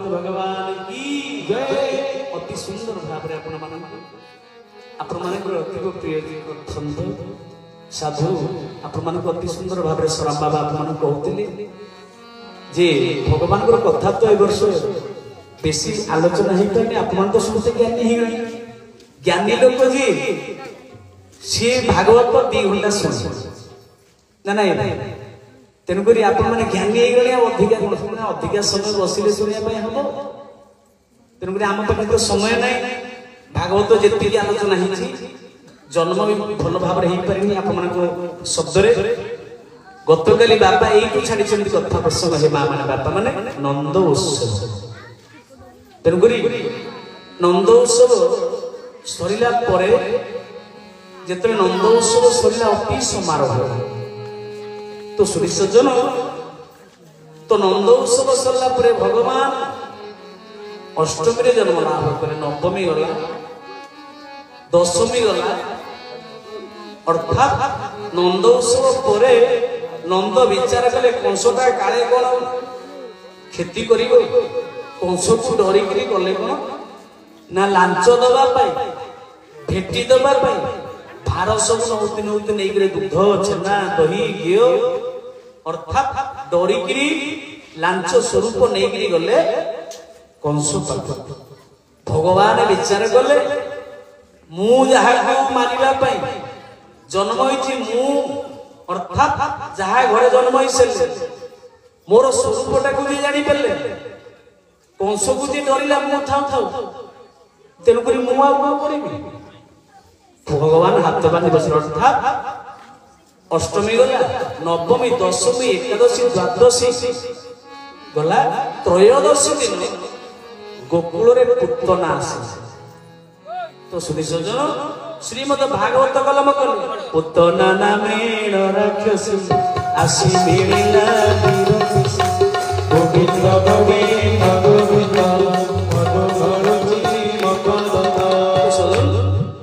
भगवान की जय। अति सुंदर भाव आपण अति प्रिय संत साधु आपण अति सुंदर भाव शरण बाबा आप कहते जे भगवान कथा तो ए वर्ष बेसी आलोचना हो पारे आप तो समस्त ज्ञानी हो ज्ञानी लोक जी सी भागवत 2 घंटा शुण ना ना तेणुक ज्ञानी अधिका समय बसिले शुणा हम तेणुक आम पाखे तो समय ना भागवत जी आलोचना जन्म भी भल भाव हो पारे आप शब्द गत काली बापा यू छाड़ी कथा प्रसंग है माँ मैंने बापा मैंने नंद उत्सव तेणुक नंद उत्सव सरला जिते नंद उत्सव सरला अति समारोह तो सुरीसज्जन तो नंद उत्सव सरला भगवान अष्टमी जन्म लाभ कले नवमी गला दशमी गला अर्थात नंद उत्सव पर नंद विचार कले कंसटा काले कौन क्षति कर कंस को डरिक गले कौन ना लांच दवाई भेटी दवाई भार सब नौती नौती नहीं दुग्ध छेना दही घी अर्थात डरिक लांच स्वरूप नहीं गले कंस भगवान विचार कले मु जहा मानवा जन्म मु अर्थात जहा घरे जन्म मोर स्वरूपटा को जानी पारे कंस को जी डरला मु थाऊ थाऊ तेणुक मुझे भगवान हाथ बांधि बस अर्थात अष्टमी गला नवमी दशमी एकादशी द्वादशी गला त्रयोदशी दिन गोकुल पूतना आसे तो सुनिसजन श्रीमद भागवत कलम कले पूतना नामेण राक्षसी आसी मिलिला गोविंद गोविंद गोविंद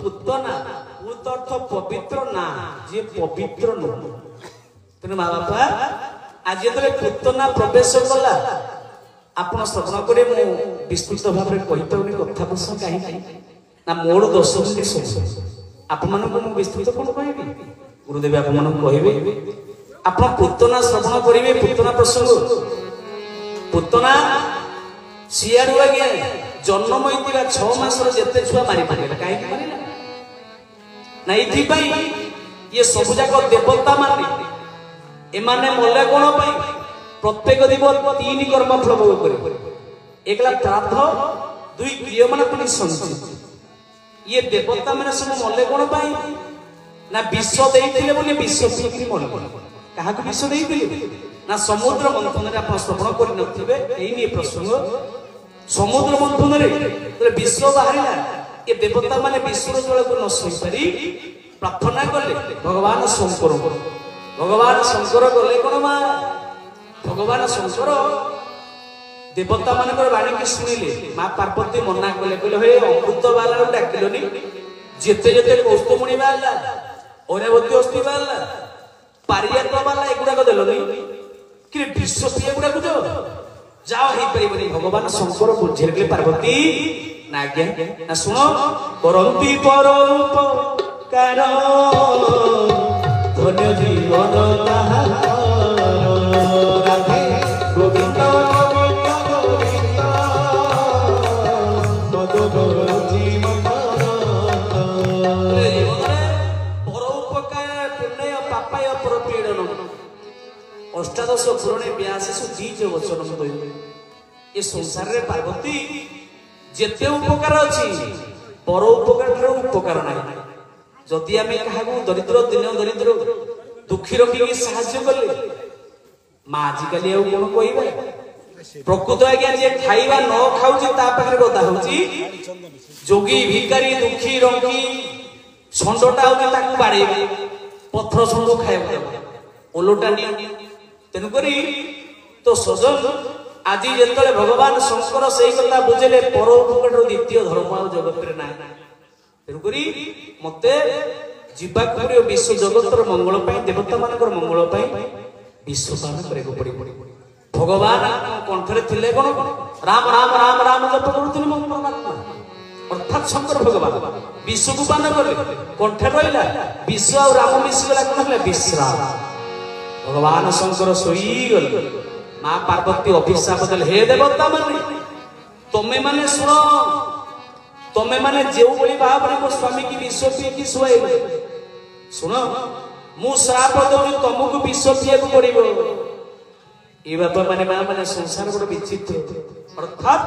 पूतना पूत अर्थ पवित्र ना जे पवित्र नुह तेणु माँ बापा आज जो पूतना प्रवेश कला आपण श्रवण करे मु विस्तृत भाव में कहीपारे कथा प्रसंग कहीं ना मोर 10 मिनिट समय आपण विस्तृत कौन कह गुरुदेव आप कहे आप पूतना श्रवण करेंगे पूतना प्रसंग पूतना सियाड़ू आज्ञा जन्म होता 6 मासर जिते छुआ मारी मारे कहीं मारे ना ये सब जाक देवता माने एमाने मले कौन प्रत्येक दिव 3 कर्म फल भोग करे एकला श्राद्ध 2 क्रियमान पुनी संचित ये देवता मैंने सब मले कौन ना विष देते बोले विष पीक मल क्या विष देते ना समुद्र मंथन आप श्रवण कर प्रसंग समुद्र मंथन विष बाहर ये देवता माने विश्व जल को न सही पारी प्रार्थना कले भगवान शंकर गले कौन माँ भगवान शंकर देवता मान बाणी की शुणिले माँ पार्वती मना कले कहले हे अमृत बाला डाकिलनि जेते जेते कौस्तुमणि बाला औरावती अस्थि बाला पारियात बाला एगुड़ाक देलनि कि विश्व पी एगुड़ाक जो जाओ हो पारे भगवान शंकर बुझे पार्वती ना आज्ञा ना शुण करती परोपकार धन्य जीवन राधे गोविंद अष्टादश पुराणे व्यास बीज वचन ये संसार रे पार्वती जेते उपकार अच्छी पर उपकार उपकार ना जदि आम क्या दरिद्र दिन दरिद्र दुखी रखिक साहाय्य कले माँ आजिकल कौन कह प्रकृत आज्ञा जी खाइबा न खाऊँ पाखे गदा हो जोगी भिकारी दुखी रंगी षंडटा हो बाड़े पथर षंड खाए ओलोटा नि तेणुक तो सजन आज जो भगवान शंकर से कथा बुझे परोपकार द्वितीय धर्म आ जगत में ना तेणुक मत जीवाक पड़ो विश्व जगतर मंगल देवता मान मंगल विश्व पालन करा पड़े भगवान कंठरे थिले कौन राम राम राम राम जप करुथिले मो परमात्मा अर्थात शंकर भगवान विश्व को पान कले कंठे रहिला विश्व और राम मिसी गला कोन हले विश्राम भगवान शंकर सोई गले मां पार्वती अभिशाप देले हे देवता माने तमे माने सुनो तमे माने जेउ बळी भाबरे मो स्वामी की विश्व पिए की सुआई सुनो मु श्राप दउनी तुमको विश्व पिए को पड़िबो ए बाबा माने मां माने संसार बड़ विचित्र अर्थात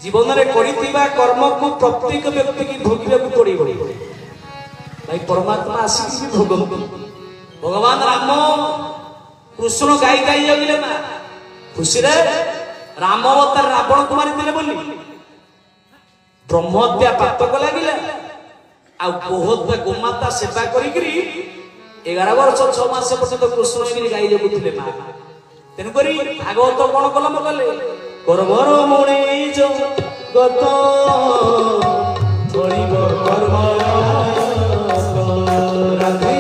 जीवन रे करितिबा कर्म को प्रत्येक व्यक्ति की भोगिबा को पड़िबो भाई परमात्मा आसी की भोग भगवान राम कृष्ण गाई गाई जगिले ना खुशी रे राम अवतार रावण को मारि दिले बोली ब्रह्म हत्या पातक लागिला आ बहुत गोमाता सेवा करिकरी 11 वर्ष 6 मास पर्यंत कृष्ण गिरी गाई जगुथिले मा तेन करी भागवत कोन कलम कले कर्मर मुने जो गत थोड़ीब कर्म राधे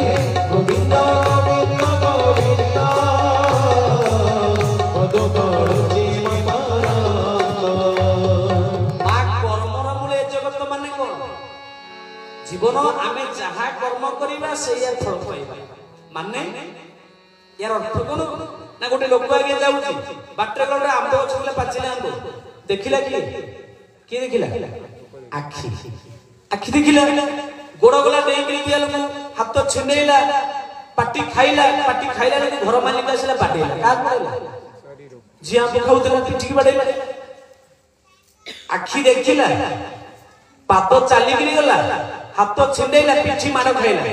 गोविंद गोविंद पद करछि मा कर्मर मुले जगत माने कोन जीवन आमे जहा कर्म करिबा सेया फल पाइबा माने यार अर्थ कोन ना गोटे लोक आगे जाउची बाटरे गले आंबो छले पाचिले आंबो देखिला की देखिला आखी आखी देखिला गोड़ गला डेई डेई दिया लोक हाथ छिंडेइला पाटी खाइला रे घर मालिक आसिला बाडेला का करला जी आंबो खाउतला पिठी की बाडेला आखी देखिला पात चाली गिरी गला हाथ छिंडेइला पिठी मार खाइला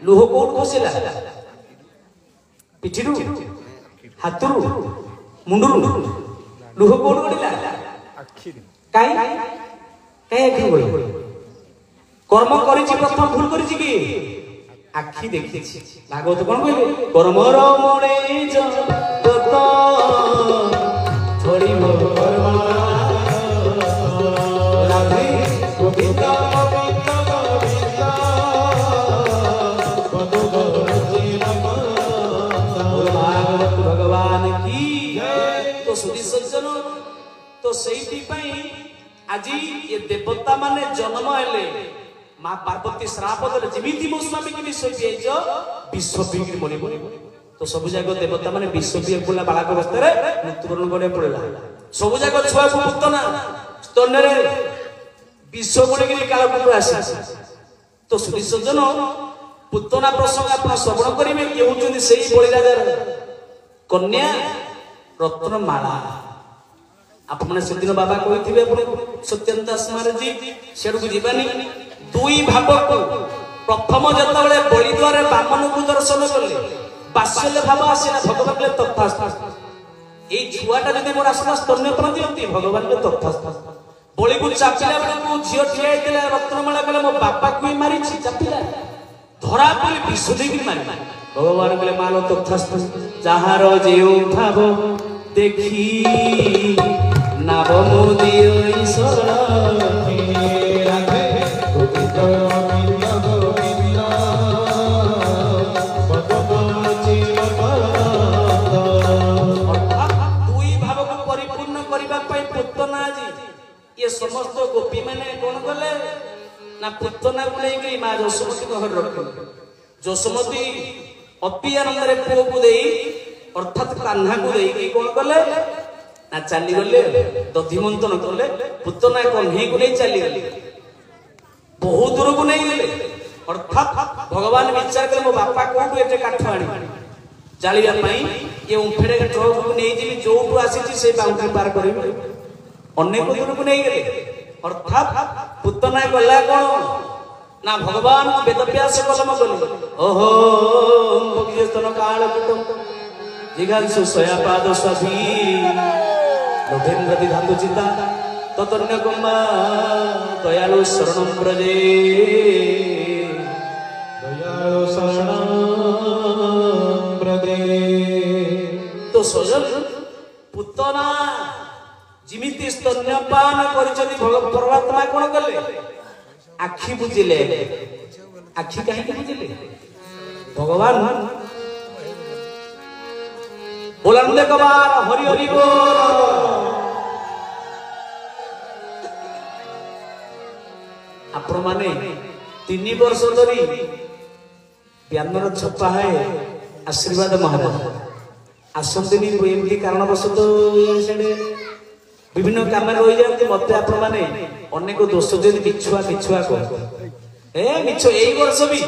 लुह कोड खसिला पिठिरु हाथुरु मुंडुरु लुह कोड गडिला आखी काई आखी गडी कर्म करिछि प्रथम भूल करिछि की आखी देखिछि भागवत कोन कहले कर्मर मोडे जगत छोड़ी मो कर्म राधे गोविंद तो सेठी पई आज ये देवता माने जन्म हेले मां पार्वती श्राप दले जिमिति मो स्वामी की विश्व पिएजो विश्व पिगिर मरि तो सब जाग देवता माने विश्व पिए बोला बालक अवस्था रे मृत्युवरण करे पड़ला सब जाग छुआ को पुतना स्तन रे विश्व गुणे की काल को आसी तो सुधी सज्जन पुतना प्रसंग आपण श्रवण करिवे के होचुनी सेही बळी राजा कन्या रत्नमाला आपने सेदिन बाबा कहिथिबे अपने सत्यंता स्मार जी सेडु को जीवानी दुई भाव को प्रथम जतबेले बळी द्वारे बामन को दर्शन करले बास्यले भाव आसीला भगवान के तथास्थ ए छुआटा जदि मोर आसला स्तन्य पर दियंती भगवान के तथास्थ बळी को चापिला बेले को झियो ठिया हेतिला रत्नमाला कहले मो बापा को मारी छी चापिला धरा पली विशुद्धि की मारी भगवान कहले मालो तथास्थ जहार जेउ भाव देखी नाव मोदियो ईश्वर राधे गोविंद गोविंद पद करछि दुई भाव को परिपूर्ण करबा पई पुतना जी ये समस्त गोपी माने कोन गले ना पुतना को लेके मां जसोमती को घर रखले जसोमती अति आनंद रे पुओ को देई अर्थात कान्हा को देई कोन गले ना चली गले दधि मंथन कले पुतना कन्हे को नहीं चली गले बहुत दूर को नहीं गले अर्थात भगवान विचार करे मो बापा कोठु एते काठ आनी जालिया पई ये उंफेडे ट्रक को नहीं जिवि जोटु आसीची से बाउंड्री पार करिवे अनेक दूर को नहीं गले अर्थात पुतना गला कोन ना भगवान वेदव्यास कलम गले ओहो भोगिस्तन काल कुटुम जिगांसु सोया पाद स्वाभी लोभेन्द्र धातु चिता ततन्य कुम्मा दयालु शरणं ब्रजे दयालु शरणं ब्रजे तो सजन पुतना जिमिति स्तन्यपान करिसथि परमात्मा कोन कले आखि बुझिले आखि काहे बुझिले भगवान बोलन दे कबार हरि हरि बोल आपण माने 3 वर्ष धरी ब्यानर छपा है आशीर्वाद महाराज आसंदिनी एमती कारणवशत विभिन्न काम रही जाती मत आपण माने अनेक दोष दिन मिछुआ मिछुआ कह ए मिछ एई वर्ष भी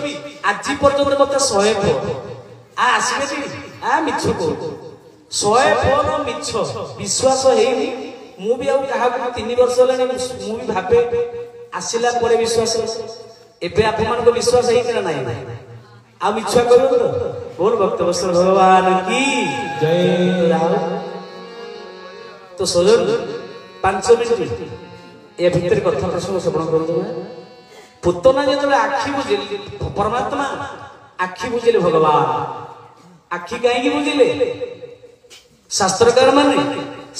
आज पर्यंत मत 100 फोन आसबे आ मिछ को 100 फोन मिछ विश्वास हेनी मु भी आउ कहा 3 वर्ष होलानी मु भी भाबे आसिला परे विश्वास एबे आपण मान को विश्वास हेई कि नाही आ मिछुआ करू तो बोल भक्त वत्सल भगवान की जय। तो सजन 5 मिनिट ए भीतर कथा प्रसंग श्रवण करू पुतना जो आखि बुझिले परमात्मा आखि बुझिले भगवान आखि कहीं बुझिले शास्त्रकार माने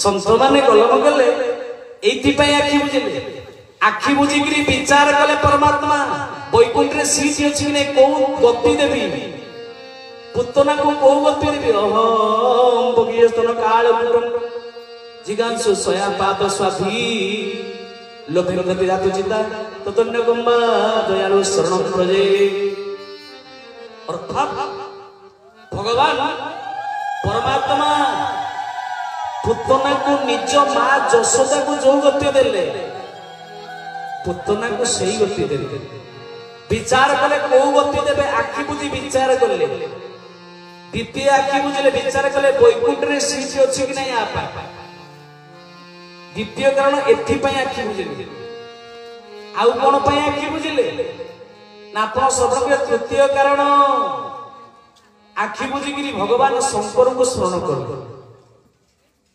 संत माने कलम कले एथि आखि बुझिले आखि बुझिकी विचार कले परमात्मा वैकुंठ रे सीट अछि कि नै को गति देबी पुतना को को गति देबी अहम भगियस्तन काल जिगांसु सया पाद स्वाधी लोभे गति रातु चिता ततन्य गम्बा दयालु शरण प्रजे अर्थात भगवान परमात्मा पुतना को निज मां जशोदा को जो गति देले पुतना को सही गति देले विचार कले को गति देबे आखि बुझी विचार कले द्वितीय आखि बुझले विचार कले वैकुंठ रे सीट अछि कि नै आपा द्वितीय कारण एथि पय आखि बुझले आउ कोन पय आखि बुझले ना आपण श्रवण के तृतीय कारण आखि बुझिकी भगवान शंकर को स्मरण कर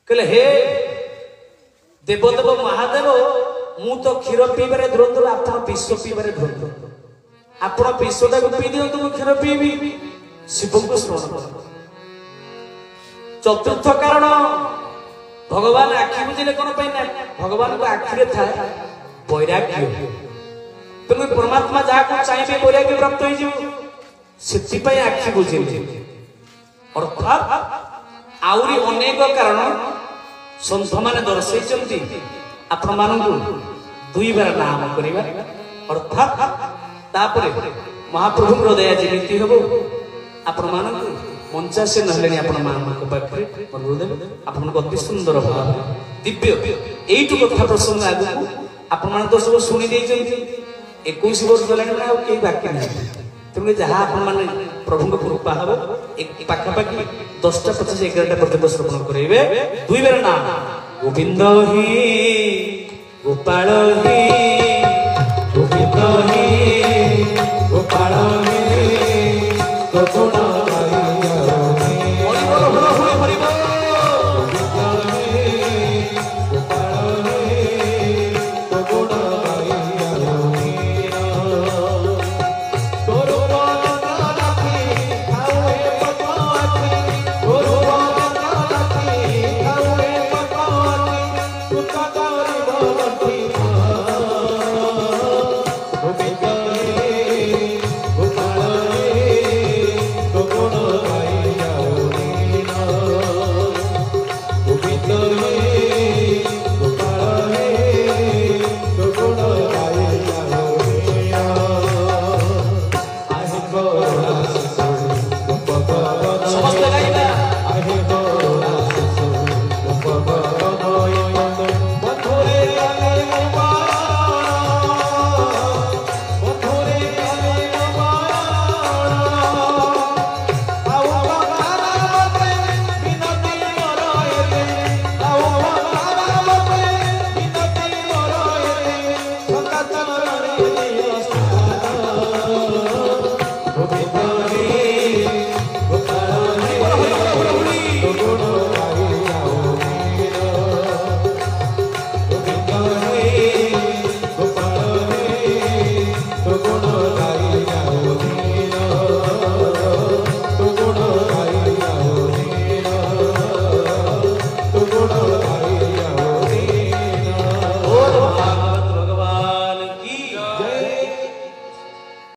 कहले हे देवदेव महादेव मु तो क्षीर पीबारे धरत आपण विष पीबारे धरत आपण विषटा को पी दियंतु मु क्षीर पीबी शिव को स्मरण कर। चतुर्थ कारण भगवान आखि बुझिले कोन पय ना भगवान को आखि रे था वैराग्य तुम परमात्मा जा को चाहिए वैराग्य प्राप्त हो जिवो सेति पय आखि बुझिले अर्थात आउरी अनेक कारण संत माने दर्शैचंती आपण मानकु 2 बार नाम करिबा अर्थात तापरे महाप्रभु हृदय जीवित हबो आपण मानकु 85 नहलेनी आपण मानक पाखरे अनुरोध आपण को अति सुंदर भाव दिव्य एइटु कथा प्रसंग आगु आपण मान तो सब सुनि देइचंती 21 वर्ष गलानी आ के बाकी नाही तुमने जहाँ आपण माने प्रभु को कृपा हबो एक पाखापाखि 10टा 25 11टा पर्यंत श्रवण करेबे 2 बेर नाम गोविंद ही गोपाल ही